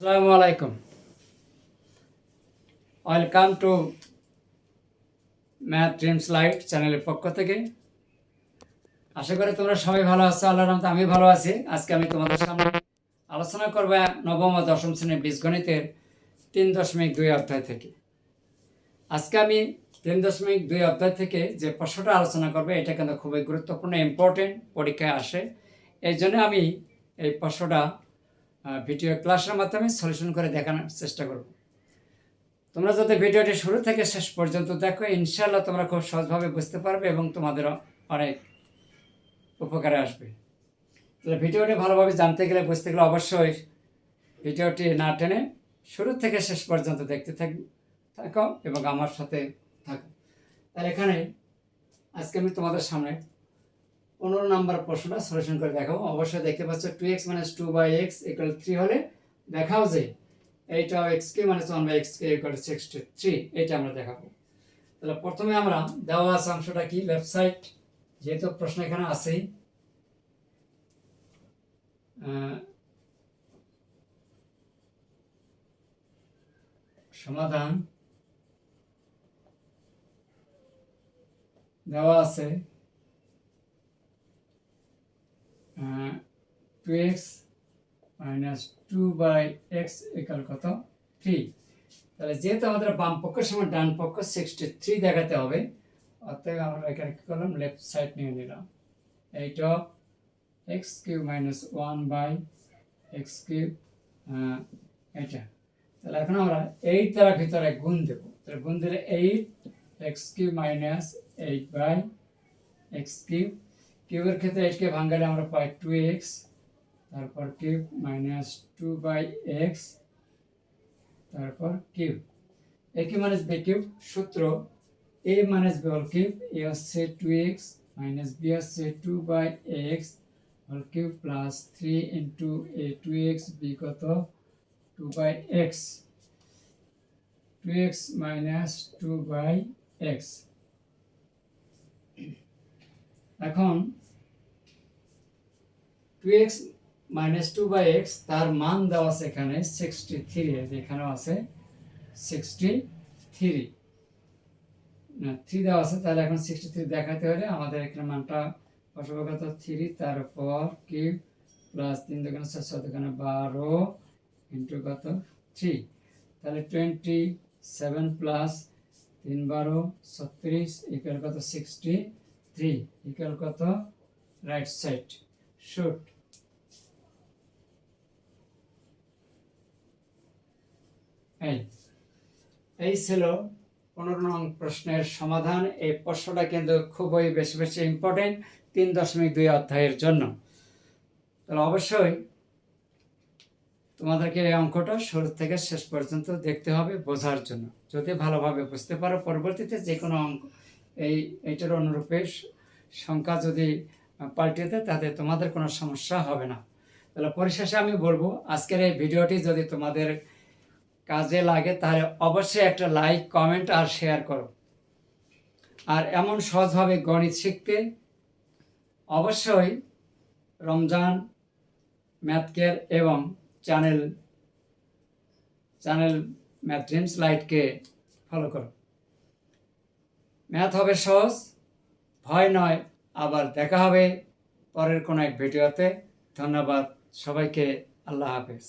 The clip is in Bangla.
আসসালামু আলাইকুম। Welcome to math dreams light চ্যানেলের পক্ষ থেকে। আশা করি তোমরা সবাই ভালো আছো। আল্লাহর রহমতে আমি ভালো আছি। আজকে আমি তোমাদের সামনে আলোচনা করব নবম ও দশম শ্রেণীর বীজগণিতের 3.2 অধ্যায় থেকে। আজকে আমি 3.2 অধ্যায় থেকে যে প্রশ্নটা আলোচনা করবো এটা কিন্তু খুবই গুরুত্বপূর্ণ, ইম্পর্টেন্ট, পরীক্ষায় আসে। এই জন্য আমি এই প্রশ্নটা ভিডিও ক্লাসের মাধ্যমে সলিউশন করে দেখানোর চেষ্টা করব। তোমরা যদি ভিডিওটি শুরু থেকে শেষ পর্যন্ত দেখো, ইনশাআল্লাহ তোমরা খুব সহজভাবে বুঝতে পারবে এবং তোমাদের অনেক উপকারে আসবে। তাহলে ভিডিওটি ভালোভাবে জানতে গেলে, বুঝতে গেলে অবশ্যই ভিডিওটি না টেনে শুরু থেকে শেষ পর্যন্ত দেখতে থাকো এবং আমার সাথে থাকো। তাহলে এখানে আজকে আমি তোমাদের সামনে 15 নম্বর প্রশ্নটা সলিউশন করে দেখাবো। অবশ্যই দেখতে পাচ্ছ 2x - 2/x = 3 হলে দেখাও যে এইটা x কিউব - 1/x = 63, এটা আমরা দেখাবো। তাহলে প্রথমে আমরা দেওয়া আছে অংশটা কি, লেফট সাইড, যেহেতু প্রশ্ন এখানে আছেই, সমাধান দেওয়া আছে 2x - 2/x = কত, 3। তাহলে যেহেতু আমাদের বাম পক্ষের সমান ডান পক্ষ 63 দেখাতে হবে, অতএব আমরা এখানে কি করলাম, লেফট সাইড নিয়ে নিলাম। 8x³ - 1/x³, এটা। তাহলে এখন আমরা 8 দ্বারা ভিতরে গুণ দেব। তাহলে গুণ দিলে 8x³ - 8/x³, কিউবের ক্ষেত্রে 8 কে ভাঙালে আমরা পাই 2x, তারপর কিউব - 2/x, তারপর cube. a cube - b cube, সূত্র a - b whole cube, a হচ্ছে 2x - b হচ্ছে 2/x whole cube plus 3 into a 2x, b কত 2/x, 2x - 2/x। এখন 2x - 2/x তার মান দেওয়া আছে এখানে 63, এখানেও আছে 63, 3 দেওয়া আছে। তাহলে এখন 63 দেখাতে হলে আমাদের এখানে মানটা বসাবো কত, 3, তারপর কিউব প্লাস 3 × 4 = 12 ইন্টু কত 3। তাহলে 27 প্লাস 3 × 12 = 36 ইকুয়াল কত 63 ইকুয়াল কত, রাইট সাইড শুট। এই ছিল 15 নং প্রশ্নের সমাধান। এই প্রশ্নটা কিন্তু খুবই বেশি বেশি ইম্পর্টেন্ট 3.2 অধ্যায়ের জন্য। তাহলে অবশ্যই তোমাদেরকে এই অঙ্কটা শুরু থেকে শেষ পর্যন্ত দেখতে হবে বোঝার জন্য। যদি ভালোভাবে বুঝতে পারো, পরবর্তীতে যে কোনো অঙ্ক এইটার অনুরূপে সংখ্যা যদি পাল্টে দেয় তাতে তোমাদের কোনো সমস্যা হবে না। তাহলে পরিশেষে আমি বলবো, আজকের এই ভিডিওটি যদি তোমাদের কাজে লাগে তাহলে অবশ্যই একটা লাইক, কমেন্ট আর শেয়ার করো। আর এমন সহজভাবে গণিত শিখতে অবশ্যই রমজান ম্যাথ কেয়ার এবং চ্যানেল ম্যাথ ড্রিমস লাইটকে ফলো করো। ম্যাথ হবে সহজ, ভয় নয়। আবার দেখা হবে পরের কোনো এক ভিডিওতে। ধন্যবাদ সবাইকে। আল্লাহ হাফেজ।